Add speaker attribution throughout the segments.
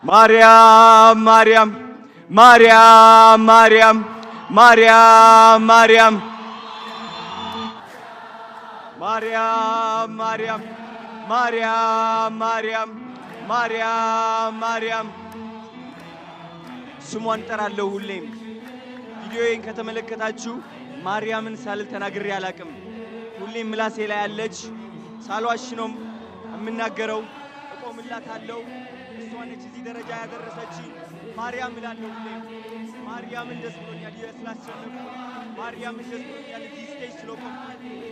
Speaker 1: ማርያም ማርያም ማርያም ማርያም ማርያም ማርያም ማርያም ማርያም ማርያም ማርያም ማርያም ማርያም ስሟን ጠራለሁ ሁሌም። ቪዲዮዬን ከተመለከታችሁ ማርያምን ሳልል ተናግሬ አላቅም። ሁሌም ምላሴ ላይ ያለች ሳልዋሽ ነው የምናገረው። እቆምላታለሁ። እሷ ነች እዚህ ደረጃ ያደረሰችኝ። ማርያም እላለሁ ሁሌም። ማርያምን ደስ ብሎኛል ስላሸነፍኩ። ማርያምን ደስ ብሎኛል እዚህ ስቴጅ ስለቆምኩ።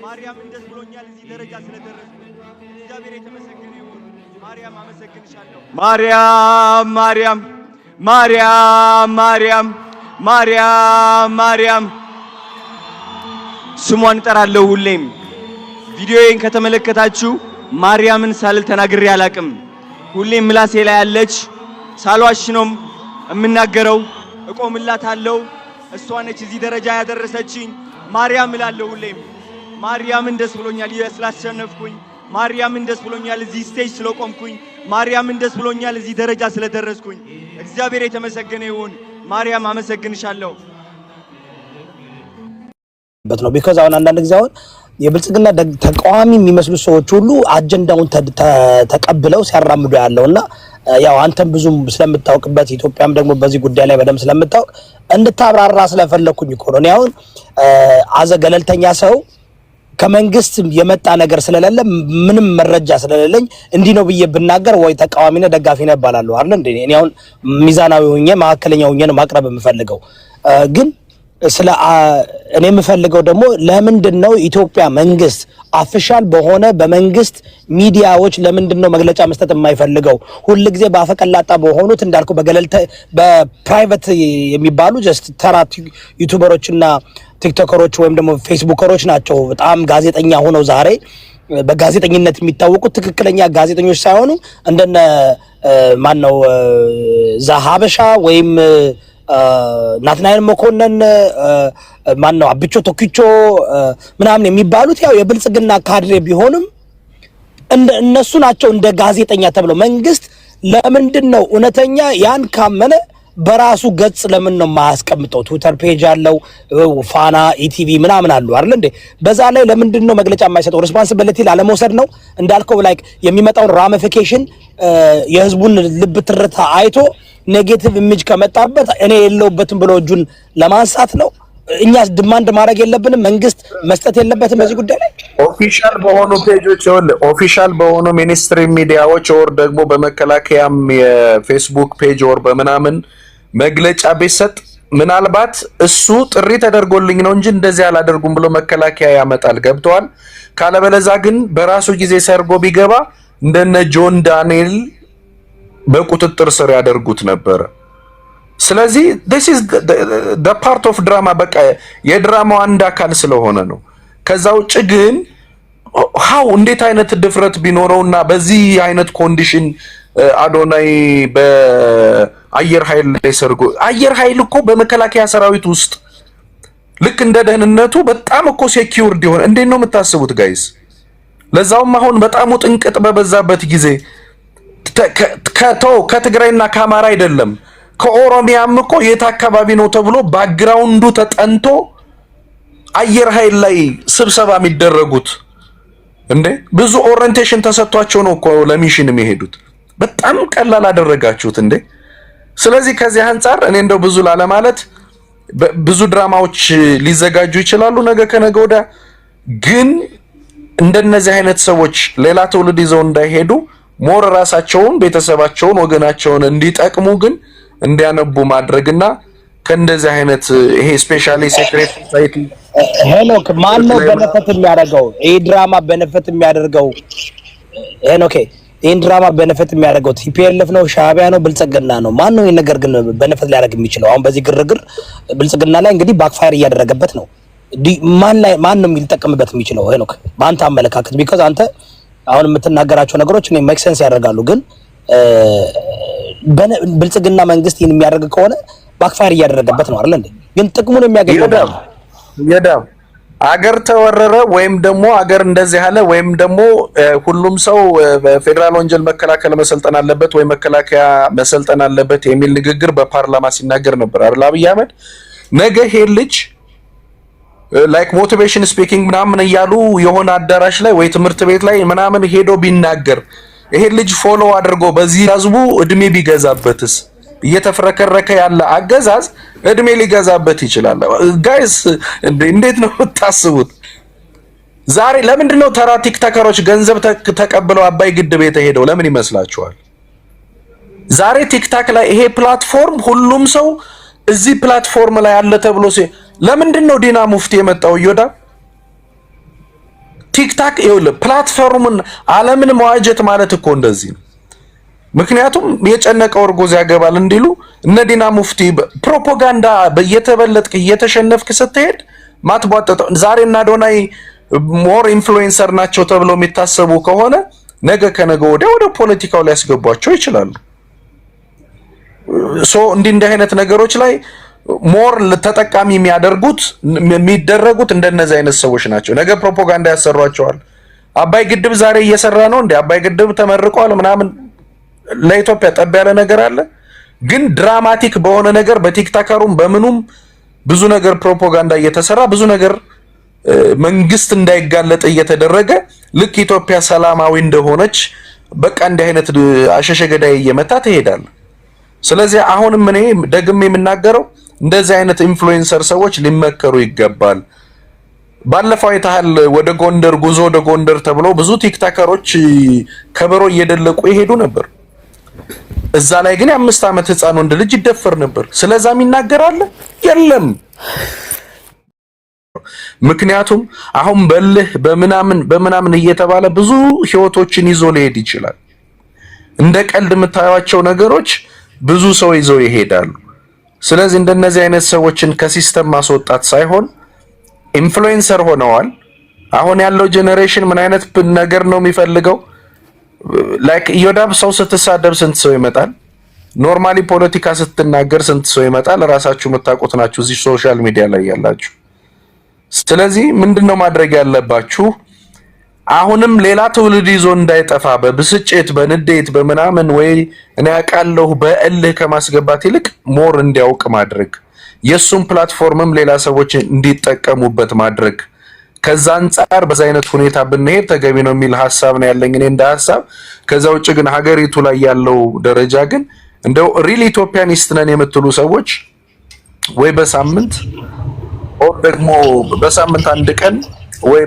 Speaker 1: ማርያምን ደስ ብሎኛል እዚህ ደረጃ ስለደረስኩ። እግዚአብሔር የተመሰገነ ይሁን። ማርያም አመሰግንሻለሁ። ማርያም ማርያም ማርያም ማርያም ማርያም ማርያም ስሟን ጠራለሁ ሁሌም። ቪዲዮዬን ከተመለከታችሁ ማርያምን ሳልል ተናግሬ አላቅም። ሁሌም ምላሴ ላይ ያለች ሳልዋሽ ነው የምናገረው። እቆምላታለሁ። እሷ ነች እዚህ ደረጃ ያደረሰችኝ። ማርያም እላለሁ ሁሌም። ማርያምን ደስ ብሎኛል ስላሸነፍኩኝ። ማርያምን ደስ ብሎኛል እዚህ ስቴጅ ስለቆምኩኝ። ማርያምን ደስ ብሎኛል እዚህ ደረጃ ስለደረስኩኝ። እግዚአብሔር የተመሰገነ ይሁን። ማርያም አመሰግንሻለሁ።
Speaker 2: ነው ቢኮዝ አሁን አንዳንድ ጊዜ አሁን የብልጽግና ተቃዋሚ የሚመስሉ ሰዎች ሁሉ አጀንዳውን ተቀብለው ሲያራምዱ ያለውና ያው አንተም ብዙ ስለምታውቅበት ኢትዮጵያም ደግሞ በዚህ ጉዳይ ላይ በደም ስለምታውቅ እንድታብራራ ስለፈለኩኝ እኮ ነው። አሁን አዘ ገለልተኛ ሰው ከመንግስት የመጣ ነገር ስለሌለ ምንም መረጃ ስለሌለኝ እንዲህ ነው ብዬ ብናገር ወይ ተቃዋሚ ነህ ደጋፊ ነህ ባላለው አይደል እንዴ? እኔ አሁን ሚዛናዊ ሆኜ ማከለኛ ሆኜ ነው ማቅረብ የምፈልገው። ግን ስለ እኔ የምፈልገው ደግሞ ለምንድነው ኢትዮጵያ መንግስት ኦፊሻል በሆነ በመንግስት ሚዲያዎች ለምንድነው መግለጫ መስጠት የማይፈልገው? ሁሉ ጊዜ ባፈቀላጣ በሆኑት እንዳልኩ በፕራይቬት የሚባሉ ጀስት ተራ ዩቲዩበሮችና ቲክቶከሮች ወይም ደግሞ ፌስቡከሮች ናቸው በጣም ጋዜጠኛ ሆነው ዛሬ በጋዜጠኝነት የሚታወቁት ትክክለኛ ጋዜጠኞች ሳይሆኑ እንደነ ማነው ዛሃበሻ ወይም ናትናኤል መኮንን ማነው አብቾ ቶኪቾ ምናምን የሚባሉት ያው የብልጽግና ካድሬ ቢሆንም እነሱ ናቸው እንደ ጋዜጠኛ ተብለው። መንግስት ለምንድነው እውነተኛ ያን ካመነ በራሱ ገጽ ለምን ነው ማያስቀምጠው? ትዊተር ፔጅ አለው፣ ፋና ኢቲቪ ምናምን አሉ አይደል እንዴ? በዛ ላይ ለምንድነው መግለጫ የማይሰጠው? ሪስፖንሲቢሊቲ ላለመውሰድ ነው እንዳልከው ላይክ የሚመጣውን ራሚፊኬሽን የህዝቡን ልብ ትርታ አይቶ ኔጌቲቭ ኢሜጅ ከመጣበት እኔ የለውበትም ብሎ እጁን ለማንሳት ነው። እኛስ ዲማንድ ማድረግ የለብንም? መንግስት መስጠት የለበትም በዚህ ጉዳይ ላይ?
Speaker 3: ኦፊሻል በሆኑ ፔጆች ኦፊሻል በሆኑ ሚኒስትሪ ሚዲያዎች ወር ደግሞ በመከላከያም የፌስቡክ ፔጅ ወር በምናምን መግለጫ ቢሰጥ ምናልባት እሱ ጥሪ ተደርጎልኝ ነው እንጂ እንደዚህ አላደርጉም ብሎ መከላከያ ያመጣል። ገብተዋል። ካለበለዛ ግን በራሱ ጊዜ ሰርጎ ቢገባ እንደነ ጆን ዳንኤል በቁጥጥር ስር ያደርጉት ነበር። ስለዚህ this is the part of drama በቃ የድራማው አንድ አካል ስለሆነ ነው። ከዛ ውጭ ግን እንዴት አይነት ድፍረት ቢኖረውና በዚህ አይነት ኮንዲሽን አዶናይ በአየር ኃይል ላይ ሰርጎ አየር ኃይል እኮ በመከላከያ ሰራዊት ውስጥ ልክ እንደ ደህንነቱ በጣም እኮ ሴኪዩርድ ይሆን። እንዴት ነው የምታስቡት ጋይስ? ለዛውም አሁን በጣም ጥንቅጥ በበዛበት ጊዜ ከትግራይና ከአማራ አይደለም ከኦሮሚያም እኮ የት አካባቢ ነው ተብሎ ባክግራውንዱ ተጠንቶ አየር ኃይል ላይ ስብሰባ የሚደረጉት እንዴ ብዙ ኦሪንቴሽን ተሰጥቷቸው ነው እኮ ለሚሽን የሚሄዱት። በጣም ቀላል አደረጋችሁት እንዴ። ስለዚህ ከዚህ አንፃር እኔ እንደው ብዙ ማለት ብዙ ድራማዎች ሊዘጋጁ ይችላሉ ነገ ከነገ ወዲያ። ግን እንደነዚህ አይነት ሰዎች ሌላ ትውልድ ይዘው እንዳይሄዱ ሞር ራሳቸውን ቤተሰባቸውን ወገናቸውን እንዲጠቅሙ ግን እንዲያነቡ ማድረግና ከእንደዚህ አይነት ይሄ ስፔሻሊ ሴክሬት ሶሳይቲ
Speaker 2: ሄኖክ ማን ነው በነፈት የሚያደርገው? ይሄ ድራማ በነፈት የሚያደርገው ሄኖክ ይሄን ድራማ በነፈት የሚያደርገው ቲፒኤልኤፍ ነው፣ ሻዕቢያ ነው፣ ብልጽግና ነው? ማን ነው ይሄን ነገር ግን በነፈት ሊያደርግ የሚችለው? አሁን በዚህ ግርግር ብልጽግና ላይ እንግዲህ ባክፋየር እያደረገበት ነው። ማን ነው ሊጠቀምበት የሚችለው ሄኖክ በአንተ አመለካከት? ቢኮዝ አንተ አሁን የምትናገራቸው ነገሮች እኔ ሜክ ሴንስ ያደርጋሉ። ግን ብልጽግና መንግስት ይሄን የሚያደርግ ከሆነ ባክፋየር እያደረገበት ነው አይደል እንዴ? ግን ጥቅሙን የሚያገኘው
Speaker 3: አገር ተወረረ ወይም ደግሞ አገር እንደዚህ ያለ ወይም ደግሞ ሁሉም ሰው በፌደራል ወንጀል መከላከል መሰልጠን አለበት ወይ መከላከያ መሰልጠን አለበት የሚል ንግግር በፓርላማ ሲናገር ነበር አይደል አብይ አህመድ። ነገ ይሄ ልጅ ላይክ ሞቲቬሽን ስፒኪንግ ምናምን እያሉ የሆነ አዳራሽ ላይ ወይ ትምህርት ቤት ላይ ምናምን ሄዶ ቢናገር ይሄ ልጅ ፎሎ አድርጎ በዚህ ህዝቡ እድሜ ቢገዛበትስ? እየተፈረከረከ ያለ አገዛዝ እድሜ ሊገዛበት ይችላል። ጋይስ እንዴት ነው ታስቡት? ዛሬ ለምንድን ነው ተራ ቲክቶከሮች ገንዘብ ተቀብለው አባይ ግድብ የተሄደው? ለምን ይመስላችኋል? ዛሬ ቲክታክ ላይ ይሄ ፕላትፎርም ሁሉም ሰው እዚህ ፕላትፎርም ላይ አለ ተብሎ ለምንድን ነው ዲና ሙፍቲ የመጣው? ይወዳ ቲክታክ ይኸውልህ ፕላትፎርሙን ዓለምን መዋጀት ማለት እኮ እንደዚህ ነው። ምክንያቱም የጨነቀው እርጉዝ ያገባል እንዲሉ እነ ዲና ሙፍቲ ፕሮፓጋንዳ በየተበለጥክ እየተሸነፍክ ስትሄድ ማትቧጠጠው ዛሬ እና ዶናይ ሞር ኢንፍሉዌንሰር ናቸው ተብሎ የሚታሰቡ ከሆነ ነገ ከነገ ወዲያ ወደ ፖለቲካው ሊያስገቧቸው ይችላሉ። ሶ እንዲህ አይነት ነገሮች ላይ ሞር ተጠቃሚ የሚደረጉት እንደነዚህ አይነት ሰዎች ናቸው። ነገ ፕሮፓጋንዳ ያሰሯቸዋል። አባይ ግድብ ዛሬ እየሰራ ነው እንዴ? አባይ ግድብ ተመርቋል ምናምን ለኢትዮጵያ ጠብ ያለ ነገር አለ። ግን ድራማቲክ በሆነ ነገር በቲክታከሩም በምኑም ብዙ ነገር ፕሮፓጋንዳ እየተሰራ ብዙ ነገር መንግስት እንዳይጋለጥ እየተደረገ ልክ ኢትዮጵያ ሰላማዊ እንደሆነች በቃ እንዲህ አይነት አሸሸ ገዳይ እየመታ ትሄዳለ። ስለዚህ አሁንም እኔ ደግሜ የምናገረው እንደዚህ አይነት ኢንፍሉዌንሰር ሰዎች ሊመከሩ ይገባል። ባለፈው አይተሃል ወደ ጎንደር ጉዞ ወደ ጎንደር ተብሎ ብዙ ቲክታከሮች ከበሮ እየደለቁ ይሄዱ ነበር። እዛ ላይ ግን የ5 ዓመት ህፃን ወንድ ልጅ ይደፈር ነበር። ስለዛም ይናገራል የለም። ምክንያቱም አሁን በልህ በምናምን እየተባለ ብዙ ህይወቶችን ይዞ ሊሄድ ይችላል። እንደ ቀልድ የምታዩቸው ነገሮች ብዙ ሰው ይዘው ይሄዳሉ። ስለዚህ እንደነዚህ አይነት ሰዎችን ከሲስተም ማስወጣት ሳይሆን ኢንፍሉዌንሰር ሆነዋል። አሁን ያለው ጄኔሬሽን ምን አይነት ነገር ነው የሚፈልገው? ላይክ ኢዮዳብ ሰው ስትሳደብ ስንት ሰው ይመጣል? ኖርማሊ ፖለቲካ ስትናገር ስንት ሰው ይመጣል? ራሳችሁ የምታውቁት ናችሁ እዚህ ሶሻል ሚዲያ ላይ ያላችሁ። ስለዚህ ምንድነው ማድረግ ያለባችሁ? አሁንም ሌላ ትውልድ ይዞ እንዳይጠፋ በብስጭት በንዴት በምናምን ወይ እኔ ያውቃለሁ በእልህ ከማስገባት ይልቅ ሞር እንዲያውቅ ማድረግ፣ የሱም ፕላትፎርምም ሌላ ሰዎች እንዲጠቀሙበት ማድረግ። ከዛ አንፃር በዛ አይነት ሁኔታ ብንሄድ ተገቢ ነው የሚል ሐሳብ ነው ያለኝ እኔ እንደ ሐሳብ። ከዛ ውጭ ግን ሀገሪቱ ላይ ያለው ደረጃ ግን እንደው ሪል ኢትዮጵያኒስት ነን የምትሉ ሰዎች ወይ በሳምንት ወይ ደግሞ በሳምንት አንድ ቀን ወይ